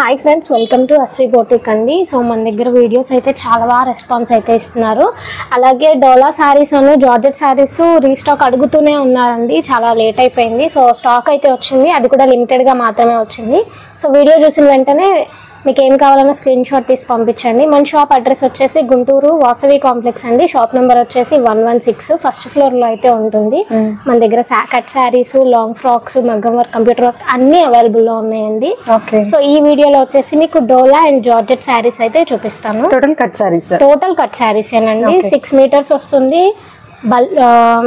Hi friends, welcome to Ashwi boutique అండి. So మన దగ్గర వీడియోస్ అయితే చాలా బాగా రెస్పాన్స్ అయితే ఇస్తున్నారు. అలాగే డోలా శారీస్ అను జార్జెట్ శారీస్ రీస్టాక్ అడుగుతూనే ఉన్నారండి. చాలా లేట్ అయిపోయింది. సో స్టాక్ అయితే వచ్చింది, అది కూడా లిమిటెడ్గా మాత్రమే వచ్చింది. సో వీడియో చూసిన వెంటనే మీకు ఏం కావాలన్నా స్క్రీన్ షాట్ తీసి పంపించండి. మన షాప్ అడ్రస్ వచ్చేసి గుంటూరు వాసవి కాంప్లెక్స్ అండి. షాప్ నెంబర్ వచ్చేసి 116 ఫస్ట్ ఫ్లోర్లో అయితే ఉంటుంది. మన దగ్గర కట్ శారీస్, లాంగ్ ఫ్రాక్స్, మగ్గం వర్క్, కంప్యూటర్ వర్క్ అన్ని అవైలబుల్లో ఉన్నాయండి. సో ఈ వీడియోలో వచ్చేసి మీకు డోలా అండ్ జార్జెట్ శారీస్ అయితే చూపిస్తాను. టోటల్ కట్ శారీస్ ఏనండి. 6 మీటర్స్ వస్తుంది.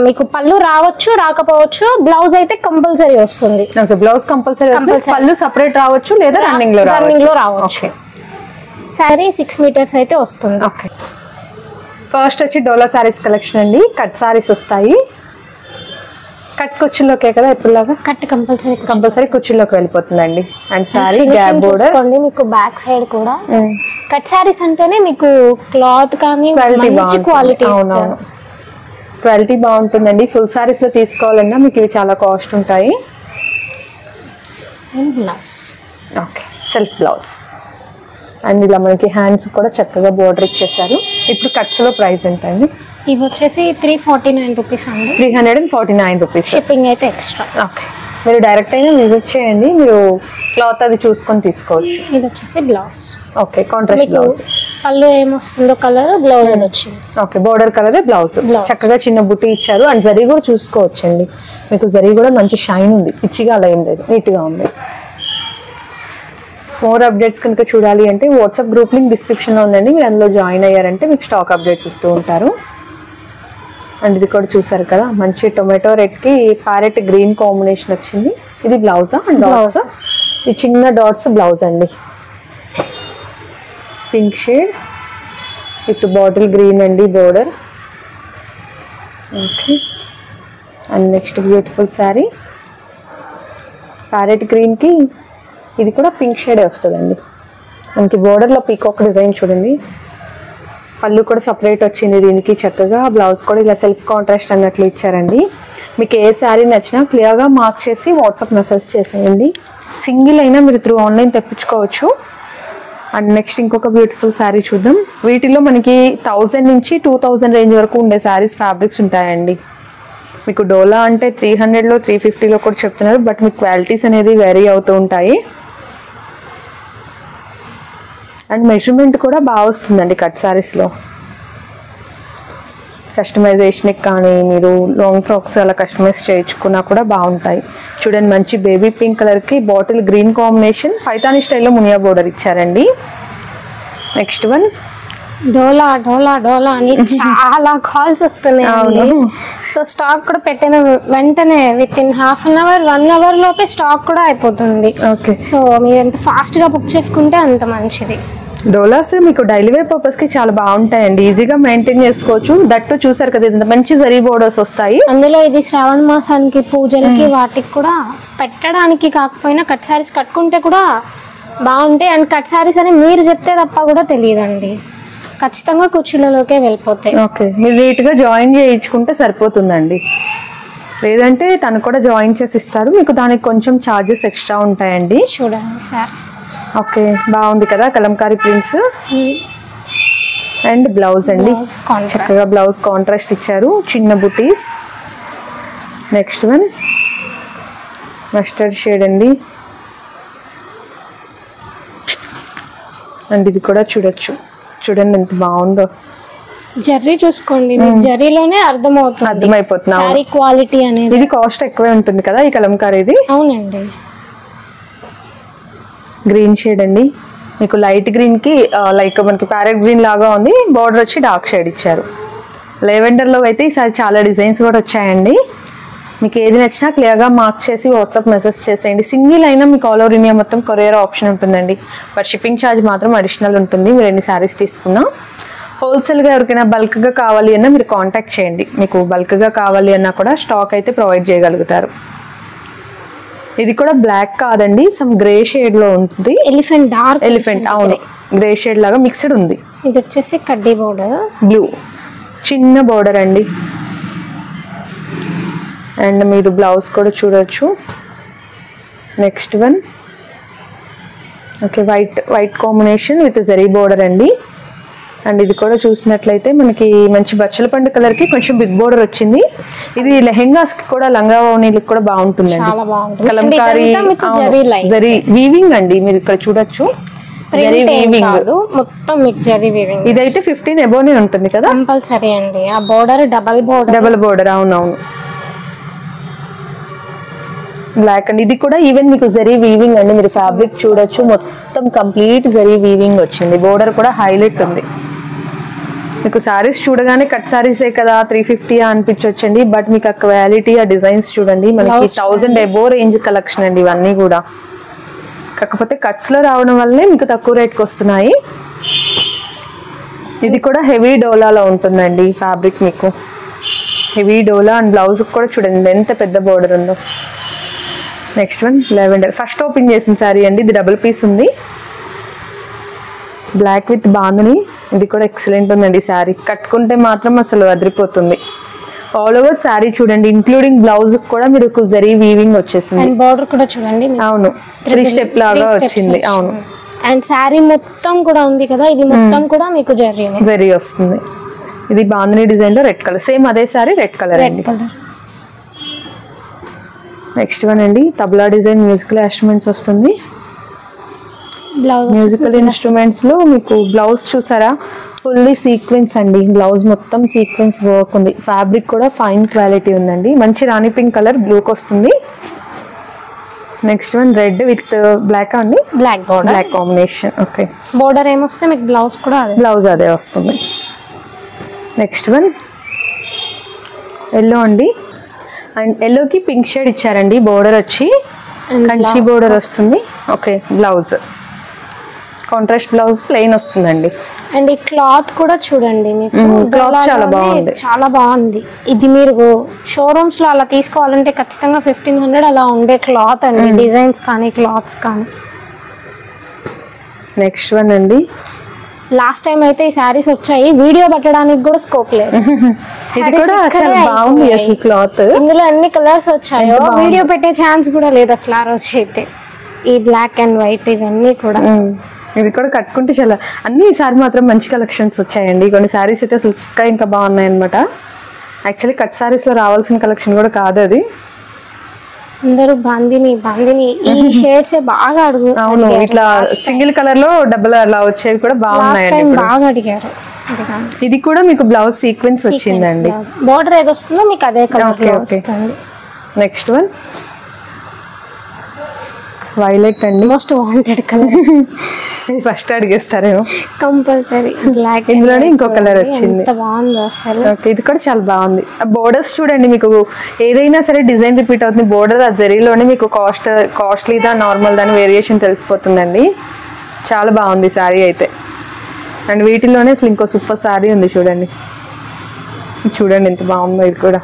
మీకు పళ్ళు రావచ్చు, రాకపోవచ్చు. బ్లౌజ్ అయితే కంపల్సరీ వస్తుంది. బ్లౌజ్ కంపల్సరీ, పళ్ళు సెపరేట్ రావచ్చు లేదా రన్నింగ్ లో రావచ్చు. శారీ 6 మీటర్స్ అయితే వస్తుంది. ఫస్ట్ వచ్చి డోలా శారీస్ కలెక్షన్ అండి. కట్ శారీస్ వస్తాయి. కట్ కుర్చీలోకే కదా ఎప్పుడులాగా కట్ కంపల్సరీ కుర్చీలోకి వెళ్ళిపోతుందండి. అండ్ శారీ గ్యాప్ బోర్డర్ మీకు బ్యాక్ సైడ్ కూడా. కట్ శారీస్ అంటేనే మీకు క్లాత్ కానీ మంచి క్వాలిటీ, క్వాలిటీ బాగుంటుందండి. ఫుల్ శారీస్ లో తీసుకోవాలన్నా మీకు ఇవి చాలా కాస్ట్ ఉంటాయి. సెల్ఫ్ బ్లౌజ్ అండ్ ఇలా మనకి హ్యాండ్స్ కూడా చక్కగా బోర్డర్ ఇచ్చేసారు. ఇప్పుడు కట్స్ లో ప్రైస్ ఎంత అండి? ఇవి వచ్చేసి 349 రూపీస్ అండి. 349 రూపీస్. షిప్పింగ్ అయితే ఎక్స్ట్రా. మీరు డైరెక్ట్ అయినా విజిట్ చేయండి, మీరు క్లాత్ అది చూసుకొని తీసుకోవచ్చు. ఇది వచ్చేసి బ్లౌజ్. Contrast blouse. పళ్ళు ఏమొస్తుందో కలర్, బ్లౌజ్ వచ్చింది. Border colour blouse. చక్కగా చిన్న బుట్టి ఇచ్చారు. అండ్ జరీ కూడా చూసుకోవచ్చండి. మీకు జరీ కూడా మంచి షైన్ ఉంది, పిచ్చిగా అలా ఏం లేదు, నీట్ గా ఉంది. మోర్ అప్డేట్స్ కనుక చూడాలి అంటే వాట్సాప్ గ్రూప్ లింక్ డిస్క్రిప్షన్ లో ఉందండి. మీరు అందులో జాయిన్ అయ్యారంటే మీకు స్టాక్ అప్డేట్స్ ఇస్తూ ఉంటారు. అండ్ ఇది కూడా చూసారు కదా, మంచి టొమాటో రెడ్ కి ప్యారెట్ గ్రీన్ కాంబినేషన్ వచ్చింది. ఇది బ్లౌజా? అండ్ డాట్స్, ఈ చిన్న డాట్స్ బ్లౌజ్ అండి. Pink shade with bottle green అండి border. And next beautiful sari parrot green కి ఇది కూడా పింక్ షేడే వస్తుందండి. మనకి బోర్డర్ లో పీకాక్ డిజైన్ చూడండి. పళ్ళు కూడా సపరేట్ వచ్చింది దీనికి. చక్కగా బ్లౌజ్ కూడా ఇలా సెల్ఫ్ కాంట్రాస్ట్ అన్నట్లు ఇచ్చారండి. మీకు ఏ శారీ నచ్చినా క్లియర్గా మార్క్ చేసి వాట్సాప్ మెసేజ్ చేసేయండి. సింగిల్ అయినా మీరు త్రూ ఆన్లైన్ తెప్పించుకోవచ్చు. అండ్ నెక్స్ట్ ఇంకొక బ్యూటిఫుల్ శారీ చూద్దాం. వీటిలో మనకి 1000 నుంచి 2000 రేంజ్ వరకు ఉండే శారీస్ ఫ్యాబ్రిక్స్ ఉంటాయండి. మీకు డోలా అంటే 300లో 350లో కూడా చెప్తున్నారు, బట్ మీకు క్వాలిటీస్ అనేది వేరీ అవుతూ ఉంటాయి. అండ్ మెజర్మెంట్ కూడా బాగా వస్తుందండి కట్ శారీస్లో. కస్టమైజేషన్కి కానీ మీరు లాంగ్ ఫ్రాక్స్ అలా కస్టమైజ్ చేయించుకున్నా కూడా బాగుంటాయి. చూడండి, మంచి బేబీ పింక్ కలర్కి బాటిల్ గ్రీన్ కాంబినేషన్, పైతానీ స్టైల్లో మునియా బోర్డర్ ఇచ్చారండి. నెక్స్ట్ వన్ డోలా డోలా డోలా అని చాలా కాల్స్ వస్తున్నాయి. సో స్టాక్ కూడా పెట్టిన వెంటనే with in half an hour 1 hour లోపే స్టాక్ కూడా అయిపోతుంది. సో మీరు ఎంత ఫాస్ట్ గా బుక్ చేసుకుంటే అంత మంచిది. డోలాస్ మీకు డైలీ వేర్ పర్పస్ కి చాలా బాగుంటాయండి. ఈజీగా మెయింటైన్ చేసుకోవచ్చు. దట్టు చూసారు కదా, ఇంత మంచి జరీ బోర్డర్స్ వస్తాయి. అందులో ఇది శ్రావణ మాసానికి పూజలకి వాటికి కూడా పెట్టడానికి కాకపోయినా కట్ శారీస్ కట్టుకుంటే కూడా బాగుంటాయి. అండ్ కట్ శారీస్ అని మీరు చెప్తే తప్ప కూడా తెలియదండి, ఖచ్చితంగా కుర్చీలలోకే వెళ్ళిపోతాయి. మీరు నీట్ గా జాయిన్ చేయించుకుంటే సరిపోతుందండి. లేదంటే తను కూడా జాయిన్ చేసి ఇస్తారు, మీకు దానికి కొంచెం ఛార్జెస్ ఎక్స్ట్రా ఉంటాయండి. చూడండి సార్. బాగుంది కదా కలంకారీ ప్రింట్స్. అండ్ బ్లౌజ్ అండి, చక్కగా బ్లౌజ్ కాంట్రాస్ట్ ఇచ్చారు, చిన్న బుటీస్. నెక్స్ట్ వన్ మస్టర్డ్ షేడ్ అండి. అండ్ ఇది కూడా చూడండి ఎంత బాగుందో. జర్రీ చూసుకోండి, జర్రీలోనే అర్థమైపోతుంది సారీ క్వాలిటీ అనేది. ఇది కాస్ట్ ఎక్కువే ఉంటుంది కదా ఈ కలంకారీది. అవునండి. గ్రీన్ షేడ్ అండి, మీకు లైట్ గ్రీన్ కి లైక్ మనకి ప్యారెట్ గ్రీన్ లాగా ఉంది. బార్డర్ వచ్చి డార్క్ షేడ్ ఇచ్చారు. లెవెండర్ లో అయితే ఈసారి చాలా డిజైన్స్ కూడా వచ్చాయండి. మీకు ఏది నచ్చినా క్లియర్గా మార్క్ చేసి వాట్సాప్ మెసేజ్ చేసేయండి. సింగిల్ అయినా మీకు ఆల్ ఓవర్ ఇండియా మొత్తం కొరియర్ ఆప్షన్ ఉంటుందండి. బట్ షిప్పింగ్ ఛార్జ్ మాత్రం అడిషనల్ ఉంటుంది మీరు ఎన్ని శారీస్ తీసుకున్నా. హోల్సేల్గా ఎవరికైనా బల్క్గా కావాలి అన్నా మీరు కాంటాక్ట్ చేయండి. మీకు బల్క్గా కావాలి అన్నా కూడా స్టాక్ అయితే ప్రొవైడ్ చేయగలుగుతారు. ఇది కూడా బ్లాక్ కాదండి, సమ్ గ్రే షేడ్ లో ఉంటుంది. ఎలిఫెంట్ అవును, గ్రే షేడ్ లాగా మిక్స్డ్ ఉంది. ఇది వచ్చేసి కడ్డీ బోర్డర్, బ్లూ చిన్న బోర్డర్ అండి. అండ్ మీరు బ్లౌజ్ కూడా చూడొచ్చు. Next one okay, white combination with zari border అండి. అండ్ ఇది కూడా చూసినట్లయితే మనకి మంచి బచ్చల పండు కలర్ కి కొంచెం బిగ్ బోర్డర్ వచ్చింది. ఇది లెహెంగాస్ కి కూడా, లంగా ఓణీలకు కూడా బాగుంటుందండి. చాలా బాగుంటుంది. కలంకారీ జరీ వీవింగ్ అండి, మీరు ఇక్కడ చూడొచ్చు. మొత్తం మీకు జరీ వీవింగ్. ఇదైతే 15 అబోనే ఉంటుంది కదా కంపల్సరీ అండి. ఆ బోర్డర్ డబల్ బోర్డర్. అవునవును, బ్లాక్ అండి. ఇది కూడా ఈవెన్ మీకు జరీ వీవింగ్ అండి, మీరు ఫ్యాబ్రిక్ చూడొచ్చు, మొత్తం కంప్లీట్ జరీ వీవింగ్ వచ్చింది. బోర్డర్ కూడా హైలైట్ ఉంది. మీకు సారీస్ చూడగానే కట్ సారీసే కదా 350 అనిపించొచ్చండి, బట్ మీకు ఆ క్వాలిటీ, ఆ డిజైన్స్ చూడండి, మనకి 1000 అబో రేంజ్ కలెక్షన్ అండి ఇవన్నీ కూడా. కాకపోతే కట్స్ లో రావడం వల్లే మీకు తక్కువ రేట్కి వస్తున్నాయి. ఇది కూడా హెవీ డోలాలో ఉంటుందండి ఫ్యాబ్రిక్, మీకు హెవీ డోలా. అండ్ బ్లౌజ్ కూడా చూడండి ఎంత పెద్ద బోర్డర్ ఉందో. Next one lavender, first open చేసిన శారీ అండి. ఇది డబుల్ పీస్ ఉంది, బ్లాక్ విత్ బాందని. ఇది కూడా ఎక్సలెంట్ ఉందండి శారీ, కట్టుకుంటే మాత్రం అసలు అదిరిపోతుంది. ఆల్ ఓవర్ శారీ చూడండి, ఇంక్లూడింగ్ బ్లౌజ్ కూడా మీరు జరీ వీవింగ్ వచ్చేసింది. బోర్డర్ కూడా చూడండి, అవును 3 స్టెప్ లాగా వచ్చింది. అవును, అండ్ శారీ మొత్తం కూడా ఉంది కదా, ఇది మొత్తం కూడా మీకు జరీ వస్తుంది. ఇది బాందని డిజైన్ లో రెడ్ కలర్, సేమ్ అదే శారీ రెడ్ కలర్ అండి. నెక్స్ట్ వన్ అండి తబలా డిజైన్, మ్యూజికల్ ఇన్స్ట్రుమెంట్స్ వస్తుంది. మ్యూజికల్ ఇన్స్ట్రుమెంట్స్ లో మీకు బ్లౌజ్ చూసారా, ఫుల్లీ సీక్వెన్స్ అండి. బ్లౌజ్ మొత్తం సీక్వెన్స్ వర్క్ ఉంది. ఫ్యాబ్రిక్ కూడా ఫైన్ క్వాలిటీ ఉందండి. మంచి రాణి పింక్ కలర్ బ్లూకి వస్తుంది. Next one red with black అండి, బ్లాక్ కాంబినేషన్. ఓకే, బోర్డర్ ఏమొస్తే మీకు బ్లౌజ్ అదే వస్తుంది. నెక్స్ట్ వన్ ఎల్లో అండి, అండ్ ఎల్లోకి పింక్ షేడ్ ఇచ్చారండి. బోర్డర్ వచ్చి కంచి బోర్డర్ వస్తుంది. Okay, blouse contrast blouse plain వస్తుందండి. అండ్ ఈ క్లాత్ కూడా చూడండి, మీకు క్లాత్ చాలా బాగుంది. ఇది మీరు షోరూమ్స్ లో అలా తీసుకోవాలంటే ఖచ్చితంగా 1500 అలా ఉండే క్లాత్ అండి, డిజైన్స్ కానీ క్లాత్స్ కానీ. నెక్స్ట్ వన్ అండి, లాస్ట్ టైం అయితే ఈ శారీస్ వచ్చాయి, వీడియో పెట్టడానికి కూడా స్కోప్ లేదు. ఇది కూడా చాలా బాగుంది అసలు క్లాత్. ఇందులో ఎన్ని కలర్స్ వచ్చాయో వీడియో పెట్టే ఛాన్స్ కూడా లేదు అసలు ఆ రోజు అయితే. ఈ బ్లాక్ అండ్ వైట్ ఇవన్నీ కూడా, ఇది కూడా కట్టుకుంటే చాలా అన్ని ఈసారి మాత్రం మంచి కలెక్షన్స్ వచ్చాయండి. కొన్ని శారీస్ అయితే అసలు ఇంకా బాగున్నాయి అనమాట. యాక్చువల్లీ కట్ శారీస్ లో రావాల్సిన కలెక్షన్ కూడా కాదు అది. అందరూ బాందిని ఈ షేడ్స్ బాగా అడుగు. అవును, ఇట్లా సింగిల్ కలర్ లో డబుల్ అలా వచ్చేవి కూడా బాగున్నాయి, బాగా అడిగారు. ఇది కూడా మీకు బ్లౌజ్ సీక్వెన్స్ వచ్చిందండి. బోర్డర్ ఏది వస్తుందో మీకు అదే కలర్ లో వస్తుంది. నెక్స్ట్ వన్ వైలెట్ అండి, మోస్ట్ వాంటెడ్ కలర్. ఇది ఫస్ట్ అడిగేస్తారేమో కంపల్సరీ. బ్లాక్, ఇందులోనే ఇంకో కలర్ వచ్చింది. బాగుంది అసలు. ఓకే, ఇది కూడా చాలా బాగుంది. బోర్డర్స్ చూడండి, మీకు ఏదైనా సరే డిజైన్ రిపీట్ అవుతుంది. బోర్డర్ ఆ జరీలోనే మీకు కాస్ట్లీదా నార్మల్ దాని వేరియేషన్ తెలిసిపోతుందండి. చాలా బాగుంది శారీ అయితే. అండ్ వీటిలోనే అసలు ఇంకో సూపర్ శారీ ఉంది చూడండి. చూడండి ఎంత బాగుందో. ఇది కూడా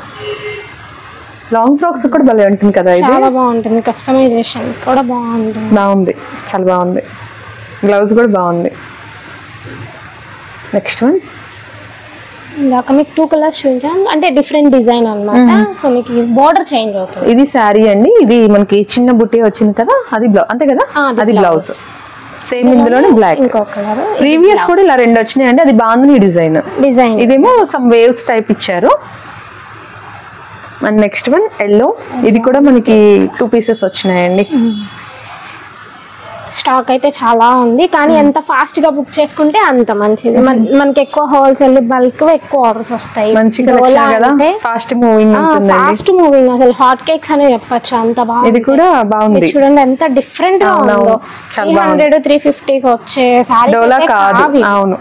లాంగ్ ఫ్రాక్స్ కూడా భలే ఉంటుంది కదా, ఇది చాలా బాగుంటుంది. కస్టమైజేషన్ కూడా బాగుంది, చాలా బాగుంది. బ్లౌజ్ కూడా బాగుంది. నెక్స్ట్ వన్ ఇందాక మీకు 2 కలర్స్ చూపించాను, అంటే డిఫరెంట్ డిజైన్ అన్నమాట. సో మీకు బోర్డర్ చేంజ్ అవుతుంది. ఇది శారీ అండి, ఇది మనకి చిన్న బుట్టి వచ్చింది కదా, అది బ్లౌజ్ అంతే కదా, అది బ్లౌజ్ సేమ్. ఇందులోనే బ్లాక్, ఇంకో కలర్. ప్రీవియస్ కూడా ఇలా 2 వచ్చినాయి అండి. అది బాగుంది డిజైన్. ఇదేమో సమ్ వేవ్స్ టైప్ ఇచ్చారు. అండ్ నెక్స్ట్ వన్ ఎల్లో, ఇది కూడా మనకి 2 పీసెస్ వచ్చినాయండి. స్టాక్ అయితే చాలా ఉంది, కానీ ఎంత ఫాస్ట్ గా బుక్ చేసుకుంటే అంత మంచిది. మనకి ఎక్కువ హోల్సేల్ బల్క్ ఎక్కువ ఆర్డర్స్ వస్తాయి. మంచి కలెక్షన్ కదా, ఫాస్ట్ మూవింగ్ అసలు హాట్ కేక్స్ అనే చెప్పొచ్చు, అంత బాగుంది. ఇది కూడా బాగుంది చూడండి ఎంత డిఫరెంట్ గా ఉందో. 300 350 కి వచ్చే డోలా కాదు. అవును,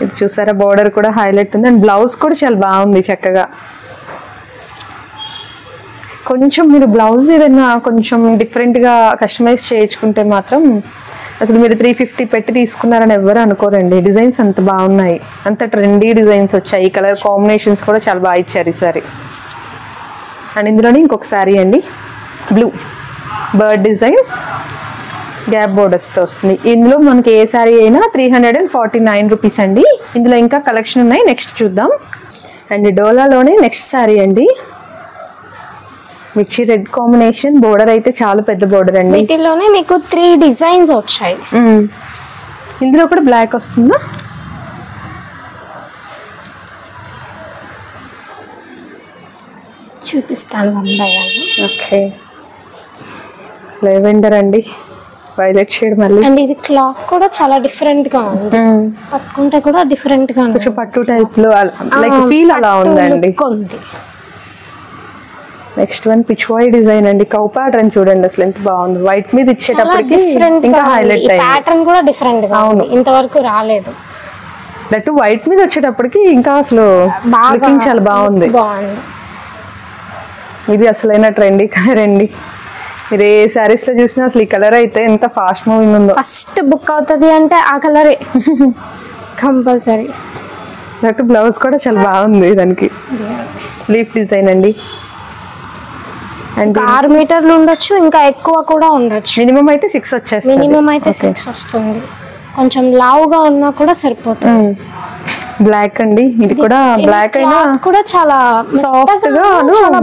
ఇది చూసారా, బోర్డర్ కూడా హైలైట్ ఉంది. అండ్ బ్లౌజ్ కూడా చాలా బాగుంది చక్కగా. కొంచెం మీరు బ్లౌజ్ ఏదైనా కొంచెం డిఫరెంట్గా కస్టమైజ్ చేయించుకుంటే మాత్రం అసలు మీరు 350 పెట్టి తీసుకున్నారని ఎవరు అనుకోరండి. డిజైన్స్ అంత బాగున్నాయి, అంత ట్రెండీ డిజైన్స్ వచ్చాయి. కలర్ కాంబినేషన్స్ కూడా చాలా బాగా ఇచ్చారు ఈసారి. అండ్ ఇందులోనే ఇంకొక శారీ అండి, బ్లూ బర్డ్ డిజైన్ గ్యాప్ బోర్డర్స్తో వస్తుంది. ఇందులో మనకి ఏ శారీ అయినా 349 రూపీస్ అండి. ఇందులో ఇంకా కలెక్షన్ ఉన్నాయి, నెక్స్ట్ చూద్దాం. అండ్ డోలాలోనే నెక్స్ట్ శారీ అండి, మిర్చి రెడ్ కాంబినేషన్. బోర్డర్ అయితే చాలా పెద్ద బోర్డర్ అండి. వీటిలోనే మీకు 3 డిజైన్స్ వచ్చాయి. ఇందులో కూడా బ్లాక్ వస్తుందా? చూపిస్తాను one by one. Okay, lavender అండి, వైలెట్ షేడ్ మళ్ళీ. అండ్ ఇది క్లాత్ కూడా చాలా డిఫరెంట్ గా ఉంది, పట్టుకుంటే కూడా డిఫరెంట్ గా ఉంది. కొంచెం పట్టు టైప్ లో లైక్ ఫీల్ అలా ఉందండి. నెక్స్ట్ వన్ పిచ్వాయ్ డిజైన్ అండి, కౌ ప్యాటర్న్ చూడండి అసలు ఎంత బాగుంది. వైట్ మీద ఇచ్చేటప్పటికి ఇంకా హైలైట్ అయ్యింది. ప్యాటర్న్ కూడా డిఫరెంట్ గా ఉంది, ఇంతవరకు రాలేదు. దట్ వైట్ మీద వచ్చేటప్పటికి ఇంకా అసలు లుకింగ్ చాలా బాగుంది. ఇది అసలైన ట్రెండీ కలర్ అండి. మీరు ఏ సారీస్ లో చూసినా అసలు ఈ కలర్ అయితే ఎంత ఫాస్ట్ మూవింగ్ ఉందో. ఫస్ట్ బుక్ అవుతుంది అంటే ఆ కలరే కంపల్సరీ. దట్ బ్లౌజ్ కూడా చాలా బాగుంది, దానికి లీఫ్ డిజైన్ అండి. అండ్ 6 మీటర్లు ఉండొచ్చు, ఇంకా ఎక్కువ కూడా ఉండొచ్చు. మినిమం అయితే 6 వచ్చేస్తుంది. మినిమం అయితే 6 వస్తుంది. కొంచెం లావుగా ఉన్నా కూడా సరిపోతుంది. బ్లాక్ అండి, ఇది కూడా బ్లాక్ అయినా కూడా చాలా సాఫ్ట్ గా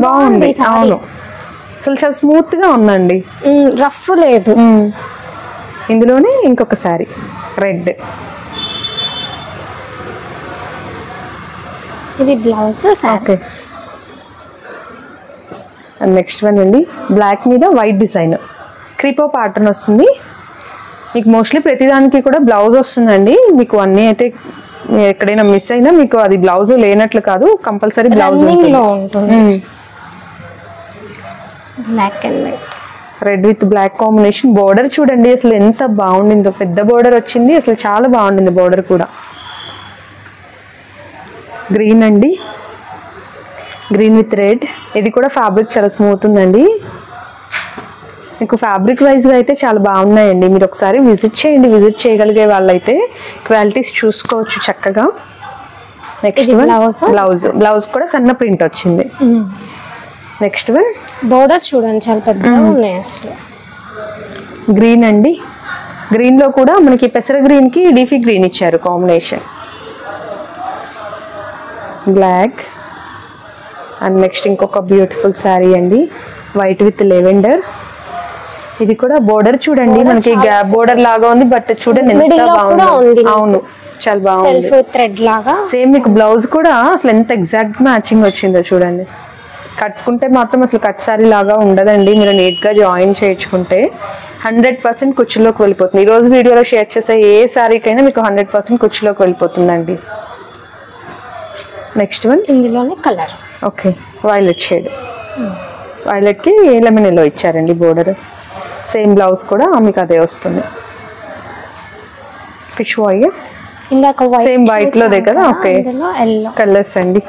బాగుంది. అవును, అసలు చాలా స్మూత్ గా ఉందండి, రఫ్ లేదు. ఇందులోనే ఇంకొక సారీ రెడ్, ఇది blouse. Okay, and next one అండి, బ్లాక్ మీద వైట్ డిజైన్ క్రీపో ప్యాటర్న్ వస్తుంది. మీకు మోస్ట్లీ ప్రతిదానికి కూడా బ్లౌజ్ వస్తుందండి. మీకు అన్నీ అయితే ఎక్కడైనా మిస్ అయినా మీకు అది బ్లౌజ్ లేనట్లు కాదు, కంపల్సరీ బ్లౌజ్ ఉంటుంది. Black and white, red with black combination. Border చూడండి అసలు ఎంత బాగుండిందో, పెద్ద బోర్డర్ వచ్చింది, అసలు చాలా బాగుండింది బోర్డర్ కూడా. గ్రీన్ అండి, గ్రీన్ విత్ రెడ్. ఇది కూడా ఫ్యాబ్రిక్ చాలా స్మూత్ ఉందండి. మీకు ఫ్యాబ్రిక్ వైజ్గా అయితే చాలా బాగున్నాయండి. మీరు ఒకసారి విజిట్ చేయండి, విజిట్ చేయగలిగే వాళ్ళైతే క్వాలిటీస్ చూసుకోవచ్చు చక్కగా. నెక్స్ట్ వన్ బ్లౌజ్ కూడా సన్న ప్రింట్ వచ్చింది. నెక్స్ట్ వన్ బోర్డర్స్ చూడండి చాలా పెద్దగా ఉన్నాయి అసలు. గ్రీన్ అండి, గ్రీన్ లో కూడా మనకి పెసర గ్రీన్ కి లీఫీ గ్రీన్ ఇచ్చారు కాంబినేషన్. బ్లాక్ అండ్ నెక్స్ట్ ఇంకొక బ్యూటిఫుల్ శారీ అండి, వైట్ విత్ లెవెండర్. ఇది కూడా బోర్డర్ చూడండి మనకి గ్యాప్ బోర్డర్ లాగా ఉంది, బట్ చూడండి ఎంత బాగుంది. అవును, చాలా బాగుంది. థ్రెడ్ లాగా సేమ్ మీకు బ్లౌజ్ కూడా అసలు ఎంత ఎగ్జాక్ట్ మ్యాచింగ్ వచ్చిందో చూడండి. కట్టుకుంటే మాత్రం అసలు కట్ సారీ లాగా ఉండదండి. మీరు నీట్ గా జాయిన్ చేయించుకుంటే 100% కుచ్చులోకి వెళ్ళిపోతుంది. ఈ రోజు వీడియోలో షేర్ చేసే ఏ శారీకైనా మీకు 100% కుచ్చులోకి వెళ్ళిపోతుందండి. నెక్స్ట్ వన్ ఇందులోనే colour, okay, violet shade. Violet కి లెమన్ ఎల్లో ఇచ్చారండి బోర్డర్. సేమ్ బ్లౌజ్ కూడా మీకు అదే వస్తుంది. ఫిష్ వాయ్ ఇందాక సేమ్ వైట్ లో దగ్గర. ఓకే, కలర్స్ అండి.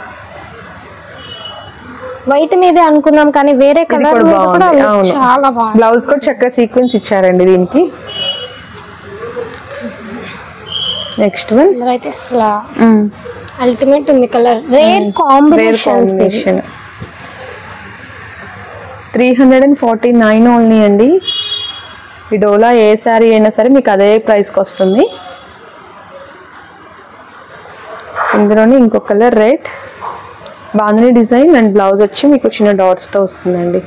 వైట్ మీదే అనుకున్నాం కానీ వేరే కలర్ చాలా బాగుంది. బ్లౌజ్ కూడా చక్కగా సీక్వెన్స్ ఇచ్చారండి దీనికి. నెక్స్ట్ వన్ అయితే అసలు అల్టిమేట్ ఉంది కలర్. Rare combination. 349 ఓన్లీ అండి. ఈ డోలా ఏ శారీ అయినా సరే మీకు అదే ప్రైస్కి వస్తుంది. ఇందులోనే ఇంకొక colour red, bandhani design and blouse వచ్చి మీకు చిన్న డాట్స్తో వస్తుందండి.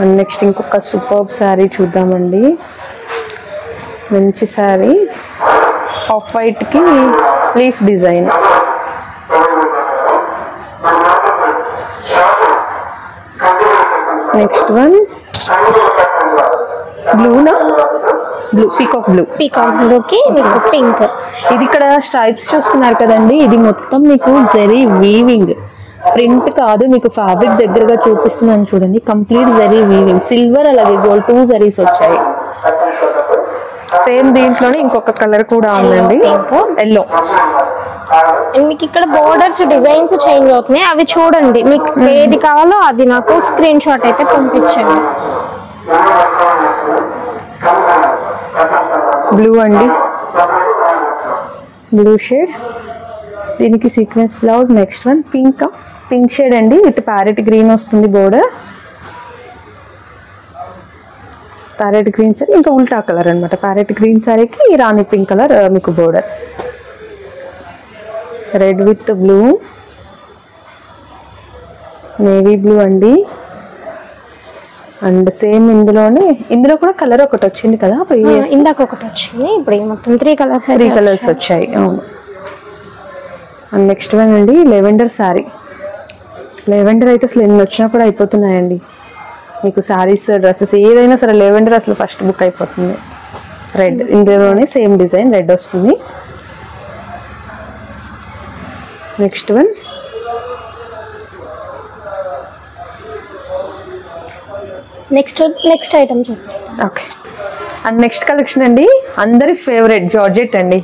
అండ్ నెక్స్ట్ ఇంకొక సూపర్బ్ శారీ చూద్దామండి. మంచి శారీ, ఆఫ్ వైట్కి లీఫ్ డిజైన్. నెక్స్ట్ వన్ బ్లూనా, బ్లూ పీకాక్ బ్లూ. పీకాక్ బ్లూకి మీకు పింక్. ఇది ఇక్కడ స్ట్రైప్స్ చూస్తున్నారు కదండి, ఇది మొత్తం మీకు జరీ వీవింగ్, ప్రింట్ కాదు. మీకు ఫ్యాబ్రిక్ దగ్గరగా చూపిస్తున్నాను చూడండి, కంప్లీట్ జరీ వీవింగ్. సిల్వర్ అలాగే గోల్డ్ 2 జరీస్ వచ్చాయి. సేమ్ దీంట్లోనే ఇంకొక కలర్ కూడా ఉందండి, ఎల్లో. మీకు ఇక్కడ బోర్డర్స్ డిజైన్స్ చేంజ్ అవుతున్నాయి, అవి చూడండి. మీకు ఏది కావాలో అది నాకు స్క్రీన్ షాట్ అయితే పంపించండి. బ్లూ అండి, బ్లూ షేడ్, దీనికి sequence blouse. Next one pink, pink shade అండి విత్ ప్యారెట్ గ్రీన్ వస్తుంది బోర్డర్. ప్యారెట్ గ్రీన్ సారీ ఇంకా ఉల్టా కలర్ అనమాట. ప్యారెట్ గ్రీన్ సారీకి రాణి పింక్ కలర్ మీకు border. Red with blue, navy blue అండి. అండ్ సేమ్ ఇందులో కూడా కలర్ ఒకటి వచ్చింది కదా, ఇందాక ఒకటి వచ్చింది. ఇప్పుడు మొత్తం 3 కలర్స్ వచ్చాయి. అవును. అండ్ నెక్స్ట్ వన్ అండి లెవెండర్ శారీ. లెవెండర్ అయితే అసలు ఎన్ని వచ్చినా కూడా అయిపోతున్నాయండి. మీకు శారీస్, డ్రెస్సెస్ ఏదైనా సరే లెవెండర్ అసలు ఫస్ట్ బుక్ అయిపోతుంది. రెడ్, ఇందులోనే సేమ్ డిజైన్ రెడ్ వస్తుంది. నెక్స్ట్ వన్ నెక్స్ట్ ఐటమ్ చూపిస్తాను. ఓకే. అండ్ నెక్స్ట్ కలెక్షన్ అండి అందరి ఫేవరెట్ జార్జెట్ అండి.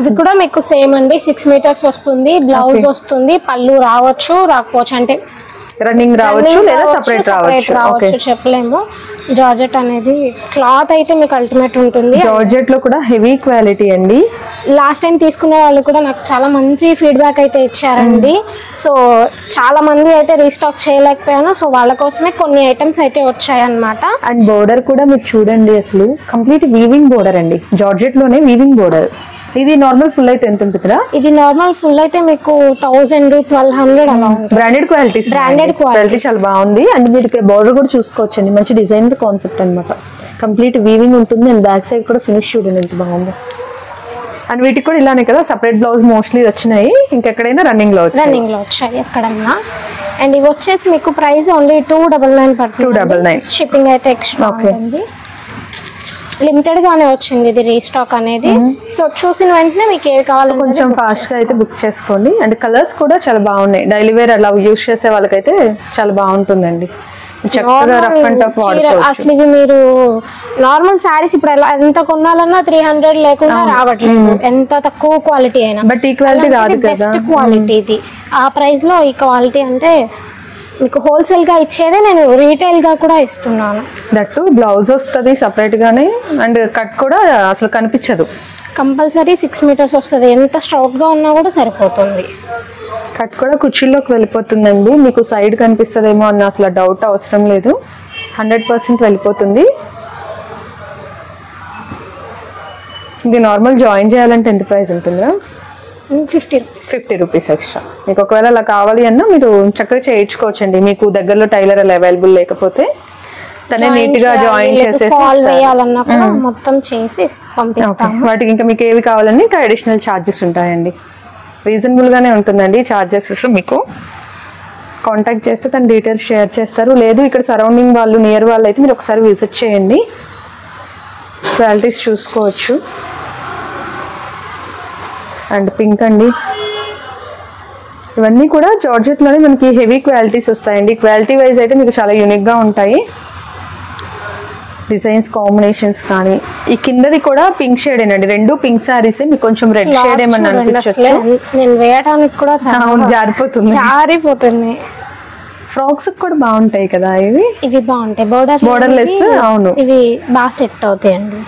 ఇది కూడా మీకు సేమ్ అండి, 6 మీటర్స్ వస్తుంది. బ్లౌజ్ వస్తుంది, పళ్ళు రావచ్చు రాకపోవచ్చు, అంటే రన్నింగ్ రావచ్చు లేదా సెపరేట్ రావచ్చు, చెప్పలేము. జార్జెట్ అనేది క్లాత్ అయితే మీకు అల్టిమేట్ ఉంటుంది. జార్జెట్ లో కూడా హెవీ క్వాలిటీ అండి. లాస్ట్ టైం తీసుకున్న వాళ్ళు కూడా నాకు చాలా మంచి ఫీడ్బ్యాక్ అయితే ఇచ్చారండి. సో చాలా మంది అయితే రీస్టాక్ చేయలేకపోయాను. సో వాళ్ళ కోసమే కొన్ని ఐటమ్స్ అయితే వచ్చాయి అన్నమాట. అండ్ బోర్డర్ కూడా మీరు చూడండి, అసలు కంప్లీట్ వీవింగ్ బోర్డర్ అండి. జార్జెట్ లోనే వీవింగ్ బోర్డర్. ఇది నార్మల్ ఫుల్ అయితే ఎంత ఉంటుందా? ఇది నార్మల్ ఫుల్ అయితే మీకు 1000, 1200 అలా ఉంటుంది. బ్రాండెడ్ క్వాలిటీ చాలా బాగుంది. అండ్ మీరు బోర్డర్ కూడా చూసుకోవచ్చండి, మంచి డిజైన్ కాన్సెప్ట్ అనమాట. కంప్లీట్ వీవింగ్ ఉంటుంది. అండ్ బ్యాక్ సైడ్ కూడా ఫినిష్ చూడండి ఎంత బాగుంది. అండ్ వీటికి కూడా ఇలానే కదా సెపరేట్ బ్లౌజ్ మోస్ట్లీ వచ్చినాయి. ఇంకెక్కడైనా రన్నింగ్ లో వచ్చాయి ఎక్కడన్నా. అండ్ ఇవి వచ్చేసి మీకు ప్రైస్ ఓన్లీ 299 పడుతుంది. 299. షిప్పింగ్ అయితే ఎక్స్ట్రా ఉంటుంది. లిమిటెడ్ గానే వచ్చింది ఇది రీస్టాక్ అనేది. సో చూసిన వెంటనే మీకు ఏవి కావాలో కొంచెం ఫాస్ట్ గా అయితే బుక్ చేసుకోండి. అండ్ కలర్స్ కూడా చాలా బాగున్నాయి. డైలీ వేర్ అలా యూజ్ చేసే వాళ్ళకైతే చాలా బాగుంటుందండి. చక్కగా రఫ్ అండ్ టఫ్ వాడుకోవచ్చు. అసలు ఇవి మీరు నార్మల్ సారీస్ ఇప్పుడు ఎంత కొనాలన్నా 300 లేకుండా రావట్లేదు, ఎంత తక్కువ క్వాలిటీ అయినా. బట్ ఈ క్వాలిటీ రాదు కదా, బెస్ట్ క్వాలిటీ ఇది. ఆ ప్రైస్ లో ఈ క్వాలిటీ అంటే మీకు హోల్సేల్ గా ఇచ్చేదే నేను రీటైల్ గా కూడా ఇస్తున్నాను. దట్టు బ్లౌజ్ వస్తుంది సపరేట్ గానే. అండ్ కట్ కూడా అసలు కనిపించదు. కంపల్సరీ 6 మీటర్స్ వస్తుంది. ఎంత స్ట్రౌట్ గా ఉన్నా కూడా సరిపోతుంది. కట్ కూడా కుర్చీలోకి వెళ్ళిపోతుందండి. మీకు సైడ్ కనిపిస్తుందేమో అన్న అసలు డౌట్ అవసరం లేదు, 100% వెళ్ళిపోతుంది. ఇది నార్మల్ జాయిన్ చేయాలంటే ఎంత ప్రైస్ ఉంటుందా? 50 రూపీస్ ఎక్స్ట్రా. మీకు ఒకవేళ అలా కావాలి అన్నా మీరు చక్కగా చేయించుకోవచ్చండి. మీకు దగ్గరలో టైలర్ అలా అవైలబుల్ లేకపోతే తనే నీట్ గా జాయిన్ చేసేసి మొత్తం చేసి పంపిస్తాం. వాటికి ఇంకా మీకు ఏవి కావాలని ఇంకా అడిషనల్ ఛార్జెస్ ఉంటాయండి. రీజనబుల్ గానే ఉంటుందండి ఛార్జెస్. మీకు కాంటాక్ట్ చేస్తే తన డీటెయిల్స్ షేర్ చేస్తారు. లేదు ఇక్కడ సరౌండింగ్ వాళ్ళు నియర్ వాళ్ళు అయితే మీరు ఒకసారి విజిట్ చేయండి, క్వాలిటీస్ చూసుకోవచ్చు. అండ్ పింక్ అండి, ఇవన్నీ కూడా జార్జెట్లోనే మనకి హెవీ క్వాలిటీస్ వస్తాయండి. క్వాలిటీ వైజ్ అయితే మీకు చాలా యూనిక్గా ఉంటాయి. డిజైన్స్ కాంబినేషన్స్ కానీ ఈ కిందది కూడా పింక్ షేడ్ ఏనండి. 2 పింక్ సారీస్. మీకు కొంచెం రెడ్ షేడ్ ఏమన్నా అనిపించచ్చు. నేను వేయడానికి కూడా జారిపోతుంది. ఫ్రాక్స్ కూడా బాగుంటాయి కదా ఇవి బాగుంటాయి. Border less. అవును, ఇవి బాగా సెట్ అవుతాయండి.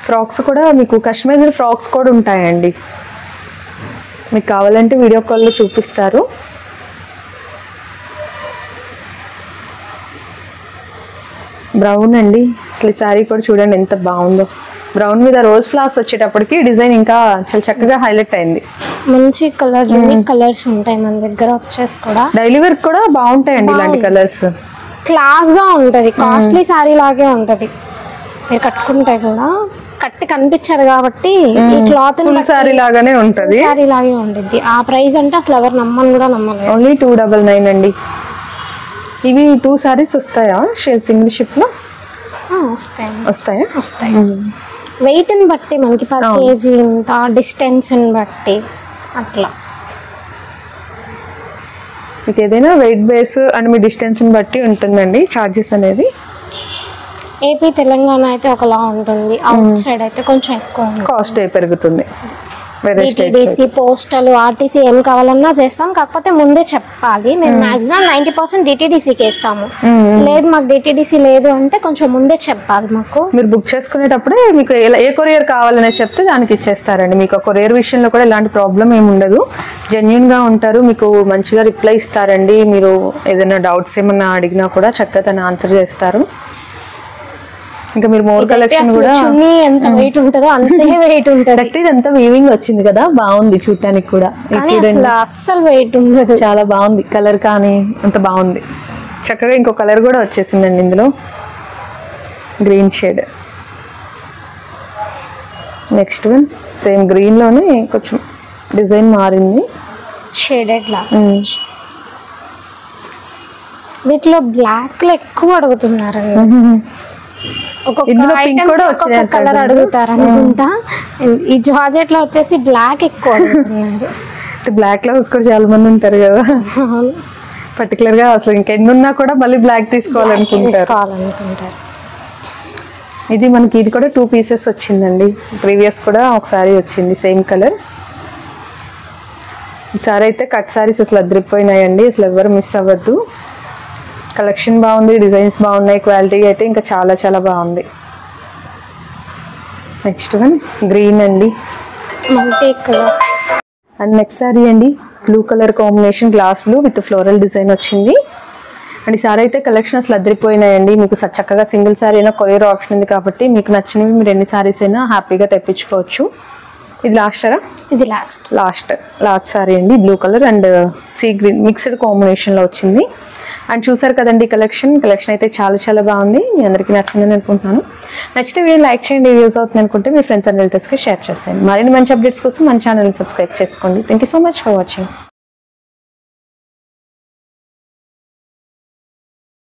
ఫ్రాక్స్ కూడా మీకు కస్టమైజ్డ్ ఫ్రాక్స్ కూడా ఉంటాయండి. మీకు కావాలంటే వీడియో కాల్లో చూపిస్తారు. బ్రౌన్ అండి, అసలు ఈ శారీ కూడా చూడండి ఎంత బాగుందో. బ్రౌన్ మీద రోజ్ ఫ్లవర్స్ వచ్చేటప్పటికి డిజైన్ ఇంకా చాలా చక్కగా హైలైట్ అయింది. మంచి కలర్, యూనిక్ కలర్స్ ఉంటాయి మన దగ్గర వచ్చేసి కూడా. డైలీ వేర్ కూడా బాగుంటాయండి ఇలాంటి కలర్స్. క్లాస్ గా ఉంటది, కాస్ట్లీ శారీ లాగే ఉంటది. మీరు కట్టుకుంటే కూడా కట్టి కనిపించారు కాబట్టి ఈ క్లాత్ శారీ లాగానే ఉంటది, శారీ లాగే ఉంటుంది. ఆ ప్రైస్ అంటే అసలు ఎవరు నమ్మని కూడా నమ్మలేదు. ఓన్లీ 299 అండి. ఇవి 2 సారీస్ వస్తాయా సింగిల్ షిప్ లో? వస్తాయి. వెయిట్ ని బట్టి మనకి పర్ కేజీ ఇంత, డిస్టెన్స్ ని బట్టి అట్లా. మీకు ఏదైనా wait base and me distance ని బట్టి ఉంటుందండి చార్జెస్ అనేది. ఏపీ తెలంగాణ అయితే ఒకలా ఉంటుంది, అవుట్ సైడ్ అయితే కొంచెం ఎక్కువ కాస్ట్ పెరుగుతుంది. డిటిడిసి, పోస్టల్, ఆర్టీసీ ఏం కావాలన్నా చేస్తాం. కాకపోతే ముందే చెప్పాలి. మేము మాక్సిమం 90% డిటిడిసికి ఇస్తాము. లేదు మాకు డిటిడిసి లేదు అంటే కొంచెం ముందే చెప్పాలి మాకు. మీరు బుక్ చేసుకునేటప్పుడే మీకు ఏ కొరియర్ కావాలనే చెప్తే దానికి ఇచ్చేస్తారండి. మీకు కొరియర్ విషయంలో కూడా ఎలాంటి ప్రాబ్లం ఏమి ఉండదు. జెన్యున్ గా ఉంటారు, మీకు మంచిగా రిప్లై ఇస్తారండి. మీరు ఏదైనా డౌట్స్ ఏమన్నా అడిగినా కూడా చక్కగా తను ఆన్సర్ చేస్తారు. ఇంకా మీరు మోర్ కలెక్షన్ కూడా చున్నీ ఎంత వెయిట్ ఉంటుందో అంతే వెయిట్ ఉంటుంది. ఇదంతా వీవింగ్ వచ్చింది కదా, బాగుంది చూడటానికి కూడా. చూడండి అస్సలు వెయిట్ ఉండదు, చాలా బాగుంది. కలర్ కానీ అంత బాగుంది. చక్కగా ఇంకో కలర్ కూడా వచ్చేసిందండి ఇందులో, green shade. Next one same green లోనే కొంచెం డిజైన్ మారింది, షేడెడ్ లా. వీటిలో బ్లాక్ లో ఎక్కువ అడుగుతున్నారండి. ఒక్కొక్క కలర్ అడుగుతారు అనుకుంటా. ఈ జార్జెట్ లో వచ్చేసి బ్లాక్ ఎక్కువ అడుగుతున్నారు. బ్లాక్ లవర్స్ కూడా చాలా మంది ఉంటారు కదా, పర్టికులర్ గా అసలు ఇంకెన్ని ఉన్నా కూడా మళ్ళీ బ్లాక్ తీసుకోవాలనుకుంటారు. ఇది మనకి ఇది కూడా 2 పీసెస్ వచ్చిందండి. ప్రీవియస్ కూడా ఒకసారి వచ్చింది సేమ్ కలర్. ఈసారి అయితే కట్ సారీస్ అసలు అదిరిపోయినాయండి, అసలు ఎవరు మిస్ అవ్వద్దు. కలెక్షన్ బాగుంది, డిజైన్స్ బాగున్నాయి, క్వాలిటీ అయితే ఇంకా చాలా చాలా బాగుంది. నెక్స్ట్ వన్ గ్రీన్ అండి, multi colour. And next sari అండి blue colour combination, glass blue with floral design వచ్చింది. అండ్ ఈ సారీ అయితే కలెక్షన్ అసలు అదిరిపోయినాయండి. మీకు చక్కగా సింగిల్ సారీ అయినా కొరియర్ ఆప్షన్ ఉంది కాబట్టి మీకు నచ్చినవి మీరు ఎన్ని సారీస్ అయినా హ్యాపీగా తెప్పించుకోవచ్చు. ఇది లాస్టరా? ఇది లాస్ట్ సారీ అండి, blue colour and sea green mixed కాంబినేషన్లో వచ్చింది. అండ్ చూసారు కదండి కలెక్షన్ అయితే చాలా చాలా బాగుంది. మీ అందరికీ నచ్చిందని అనుకుంటున్నాను. నచ్చితే వీడియో లైక్ చేయండి, యూజ్ అవుతుంది అనుకుంటే మీ ఫ్రెండ్స్ అండ్ రిలేటివ్స్కి షేర్ చేసేయండి. మరిన్ని మంచి అప్డేట్స్ కోసం మన ఛానల్ని సబ్స్క్రైబ్ చేసుకోండి. Thank you so much for watching.